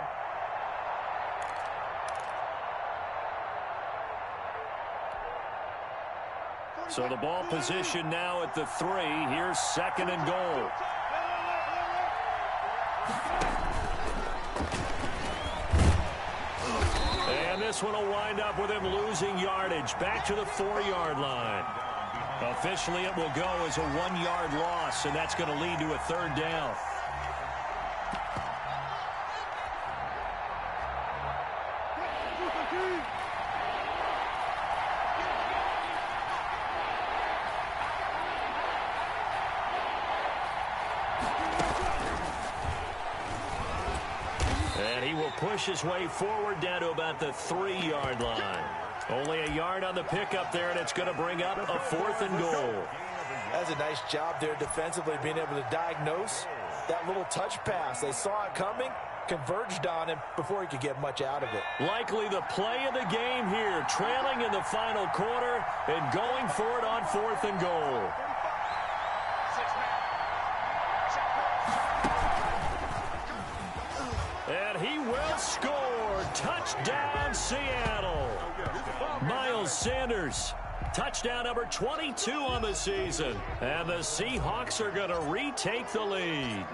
Speaker 1: So the ball position now at the 3. Here's 2nd and goal. And this one will wind up with him losing yardage back to the 4-yard line. Officially, it will go as a 1-yard loss, and that's going to lead to a 3rd down.
Speaker 5: he will push his way forward down to about the 3-yard line. Only a yard on the pickup there, and it's going to bring up a 4th and goal.
Speaker 2: That's a nice job there defensively, being able to diagnose that little touch pass. They saw it coming, converged on him before he could get much out of it.
Speaker 5: Likely the play of the game here, trailing in the final quarter and going for it on 4th and goal. And he will score. Touchdown, Seattle. Miles Sanders. Touchdown number 22 on the season. And the Seahawks are going to retake the lead.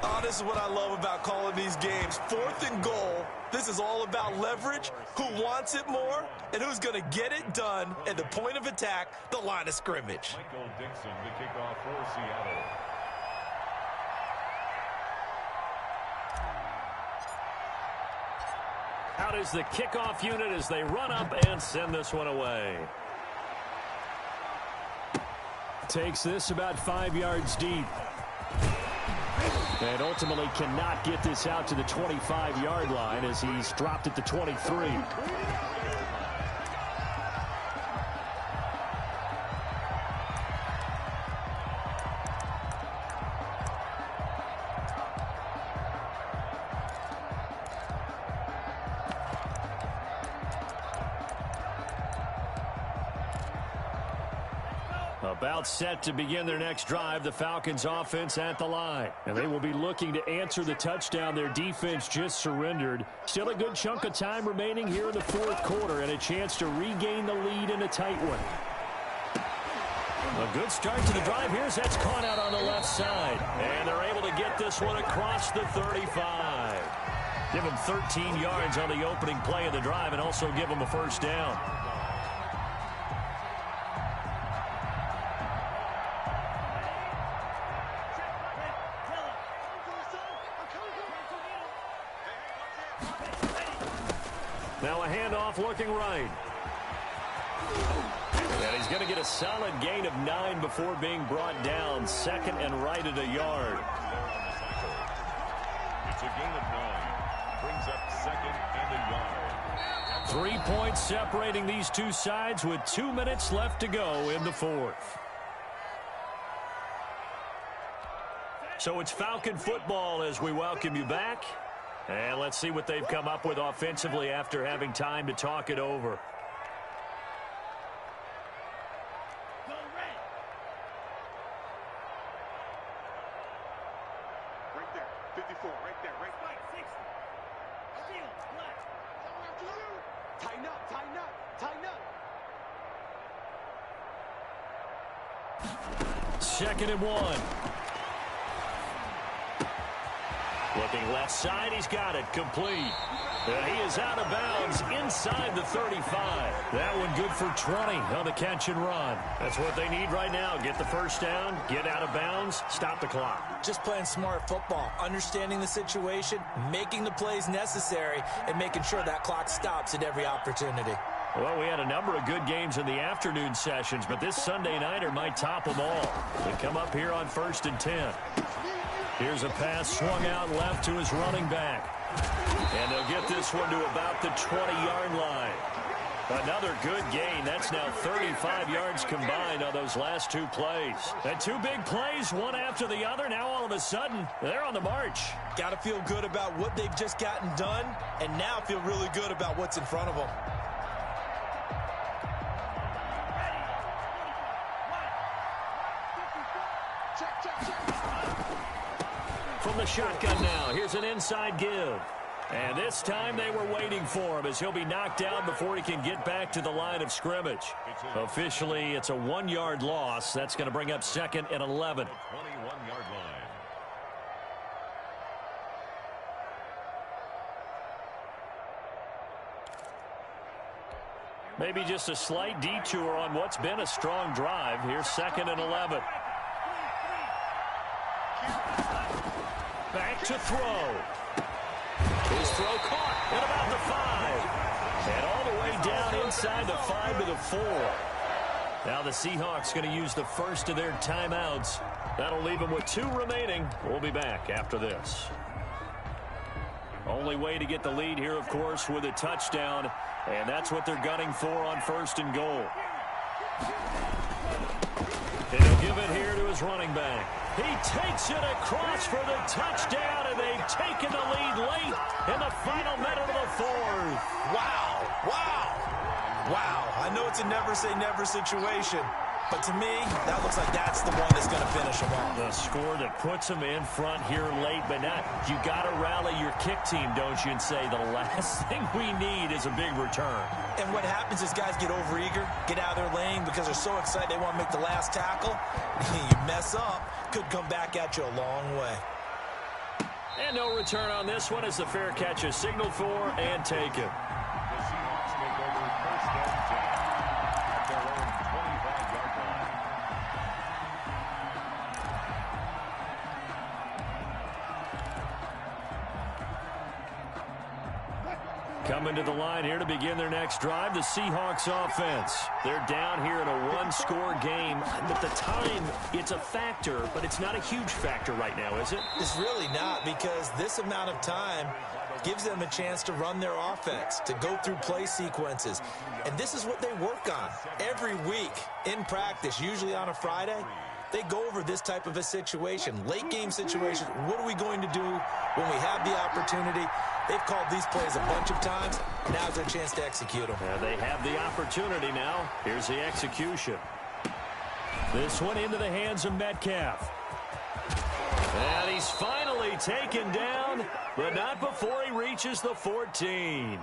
Speaker 2: Oh, this is what I love about calling these games. 4th and goal. This is all about leverage, who wants it more, and who's going to get it done at the point of attack, the line of scrimmage.
Speaker 3: Michael Dixon to kick off for Seattle.
Speaker 5: Out is the kickoff unit as they run up and send this one away. Takes this about 5 yards deep. And ultimately cannot get this out to the 25-yard line as he's dropped at the 23. About set to begin their next drive, the Falcons offense at the line. And they will be looking to answer the touchdown their defense just surrendered. Still a good chunk of time remaining here in the 4th quarter and a chance to regain the lead in a tight one. A good start to the drive. Here's that's caught out on the left side. And they're able to get this one across the 35. Give them 13 yards on the opening play of the drive and also give them a first down. Now a handoff looking right. And he's going to get a solid gain of 9 before being brought down. 2nd and right at a yard.
Speaker 3: It's a gain of 9. Brings up 2nd and a yard.
Speaker 5: 3 points separating these two sides with 2 minutes left to go in the 4th. So it's Falcon football as we welcome you back. And let's see what they've come up with offensively after having time to talk it over.
Speaker 4: Right there, 54, right there, right there. 60. Tighten up, tighten up, tighten up.
Speaker 5: 2nd and 1. Looking left side, he's got it, complete. And he is out of bounds inside the 35. That one good for 20 on the catch and run. That's what they need right now. Get the first down, get out of bounds, stop the clock.
Speaker 2: Just playing smart football, understanding the situation, making the plays necessary, and making sure that clock stops at every opportunity.
Speaker 5: Well, we had a number of good games in the afternoon sessions, but this Sunday nighter might top them all. They come up here on 1st and 10. Here's a pass swung out left to his running back. And they'll get this one to about the 20-yard line. Another good gain. That's now 35 yards combined on those last 2 plays. And 2 big plays, one after the other. Now all of a sudden, they're on the march.
Speaker 2: Got to feel good about what they've just gotten done, and now feel really good about what's in front of them.
Speaker 5: From the shotgun now, here's an inside give. And this time they were waiting for him as he'll be knocked down before he can get back to the line of scrimmage. Officially, it's a 1-yard loss. That's going to bring up 2nd and 11.
Speaker 3: 21-yard line.
Speaker 5: Maybe just a slight detour on what's been a strong drive. Here's 2nd and 11. Back to throw. His throw caught at about the 5. And all the way down inside the 5 to the 4. Now the Seahawks going to use the first of their timeouts. That'll leave them with 2 remaining. We'll be back after this.
Speaker 1: Only way to get the lead here, of course, with a touchdown, and that's what they're gunning for on 1st and goal. And he'll give it here to his running back. He takes it across for the touchdown, and they've taken the lead late in the final minute of the 4th.
Speaker 2: Wow, wow, wow. I know it's a never-say-never situation, but to me, that looks like that's the one that's going to finish them off.
Speaker 1: The score that puts them in front here late, but not. You got to rally your kick team, don't you, and say the last thing we need is a big return.
Speaker 2: And what happens is guys get overeager, get out of their lane because they're so excited they want to make the last tackle. You mess up, could come back at you a long way.
Speaker 1: And no return on this one as the fair catch is signaled for and taken.
Speaker 3: The Seahawks take over 1st and 10 at their own 25-yard line.
Speaker 1: Coming to the line here to begin their next drive, the Seahawks offense. They're down here in a one-score game. But the time, it's a factor, but it's not a huge factor right now, is it?
Speaker 2: It's really not, because this amount of time gives them a chance to run their offense, to go through play sequences. And this is what they work on every week in practice, usually on a Friday. They go over this type of a situation, late game situation. What are we going to do when we have the opportunity? They've called these plays a bunch of times. Now's their chance to execute them.
Speaker 1: They have the opportunity now. Here's the execution. This one into the hands of Metcalf. And he's finally taken down, but not before he reaches the 14.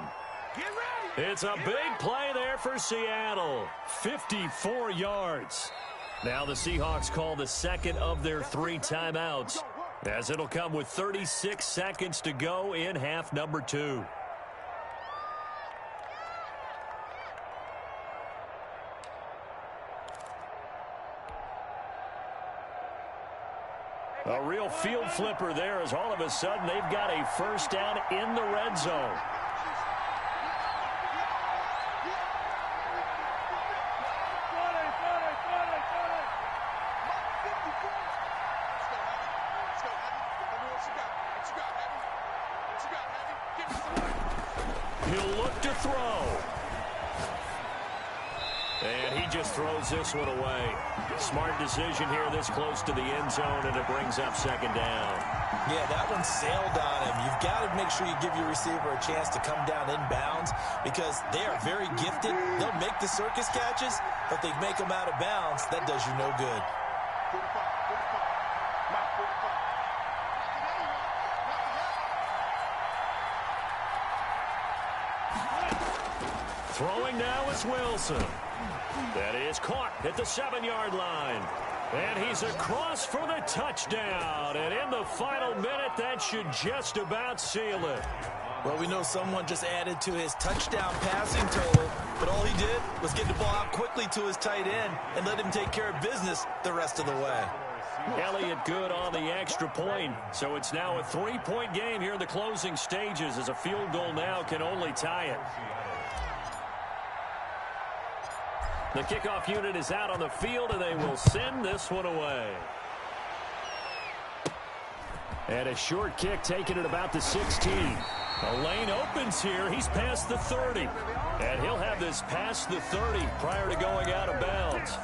Speaker 1: It's a big play there for Seattle. 54 yards. Now the Seahawks call the second of their 3 timeouts, as it'll come with 36 seconds to go in half number 2. A real field flipper there, as all of a sudden they've got a first down in the red zone. He'll look to throw. And he just throws this one away. Smart decision here this close to the end zone, and it brings up second down.
Speaker 2: Yeah, that one sailed on him. You've got to make sure you give your receiver a chance to come down inbounds because they are very gifted. They'll make the circus catches, but they make them out of bounds. That does you no good.
Speaker 1: Throwing now is Wilson. That is caught at the 7-yard line. And he's across for the touchdown. And in the final minute, that should just about seal it.
Speaker 2: Well, we know someone just added to his touchdown passing total, but all he did was get the ball out quickly to his tight end and let him take care of business the rest of the way.
Speaker 1: Elliott good on the extra point. So it's now a 3-point game here in the closing stages, as a field goal now can only tie it. The kickoff unit is out on the field, and they will send this one away. And a short kick taken at about the 16. The lane opens here. He's past the 30. And he'll have this past the 30 prior to going out of bounds.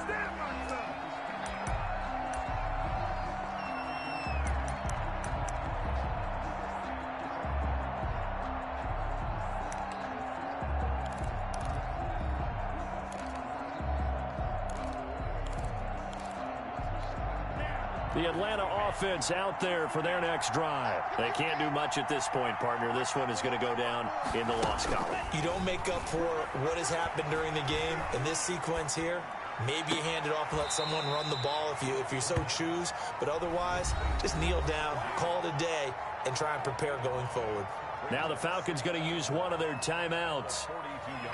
Speaker 1: The Atlanta offense out there for their next drive. They can't do much at this point, partner. This one is going to go down in the loss column.
Speaker 2: You don't make up for what has happened during the game in this sequence here. Maybe you hand it off and let someone run the ball if you so choose. But otherwise, just kneel down, call it a day, and try and prepare going forward.
Speaker 1: Now the Falcons going to use one of their timeouts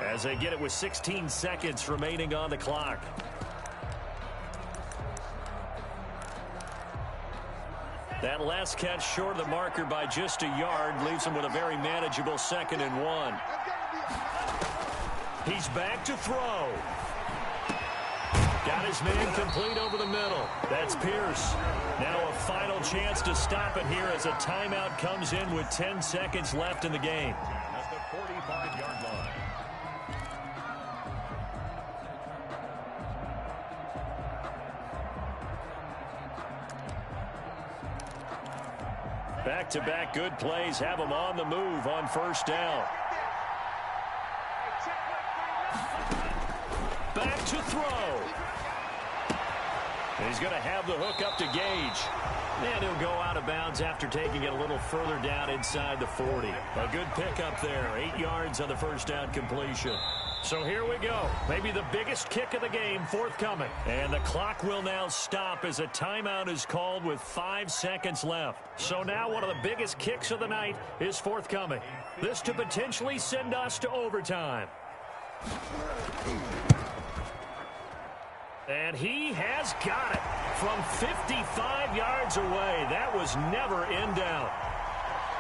Speaker 1: as they get it with 16 seconds remaining on the clock. That last catch short of the marker by just a yard leaves him with a very manageable 2nd and 1. He's back to throw. Got his man complete over the middle. That's Pierce. Now a final chance to stop it here as a timeout comes in with 10 seconds left in the game.
Speaker 3: At the 45-yard line.
Speaker 1: Back-to-back good plays have him on the move on first down. Back to throw. And he's going to have the hook up to Gage. And he'll go out of bounds after taking it a little further down inside the 40. A good pickup there. 8 yards on the first down completion. So here we go. Maybe the biggest kick of the game forthcoming. And the clock will now stop as a timeout is called with 5 seconds left. So now one of the biggest kicks of the night is forthcoming. This to potentially send us to overtime. And he has got it from 55 yards away. That was never in doubt.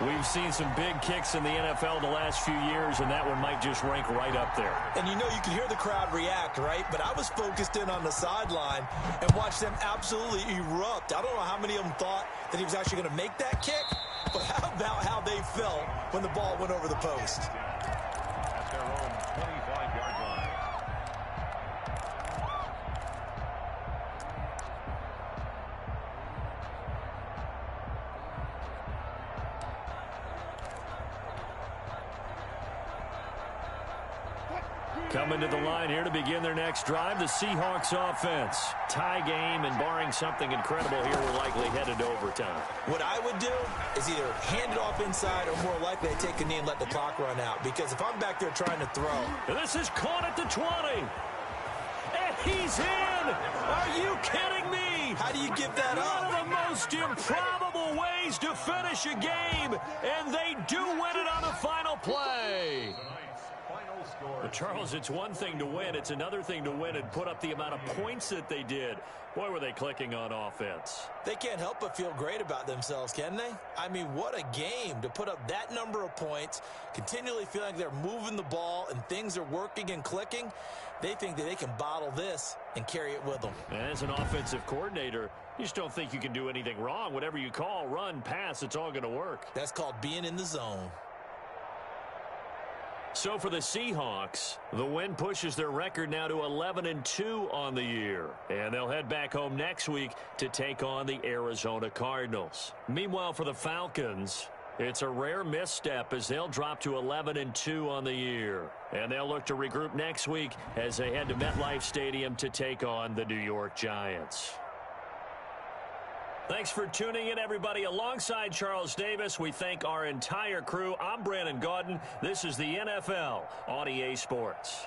Speaker 1: We've seen some big kicks in the NFL the last few years, and that one might just rank right up there.
Speaker 2: And you know, you can hear the crowd react, right? But I was focused in on the sideline and watched them absolutely erupt. I don't know how many of them thought that he was actually going to make that kick, but how about how they felt when the ball went over the post?
Speaker 3: At their own 25-yard line.
Speaker 1: Coming to the line here to begin their next drive, the Seahawks offense. Tie game, and barring something incredible here, we're likely headed to overtime.
Speaker 2: What I would do is either hand it off inside or more likely take a knee and let the clock run out. Because if I'm back there trying to throw.
Speaker 1: And this is caught at the 20. And he's in! Are you kidding me?
Speaker 2: How do you give that up?
Speaker 1: One of the most improbable ways to finish a game, and they do win it on the final play. But Charles, it's one thing to win. It's another thing to win and put up the amount of points that they did. Boy, were they clicking on offense.
Speaker 2: They can't help but feel great about themselves, can they? I mean, what a game to put up that number of points, continually feel like they're moving the ball and things are working and clicking. They think that they can bottle this and carry it with them.
Speaker 1: And as an offensive coordinator, you just don't think you can do anything wrong. Whatever you call, run, pass, it's all going to work.
Speaker 2: That's called being in the zone.
Speaker 1: So for the Seahawks, the win pushes their record now to 11-2 on the year. And they'll head back home next week to take on the Arizona Cardinals. Meanwhile, for the Falcons, it's a rare misstep as they'll drop to 11-2 on the year. And they'll look to regroup next week as they head to MetLife Stadium to take on the New York Giants. Thanks for tuning in, everybody. Alongside Charles Davis, we thank our entire crew. I'm Brandon Gotw. This is the NFL on EA Sports.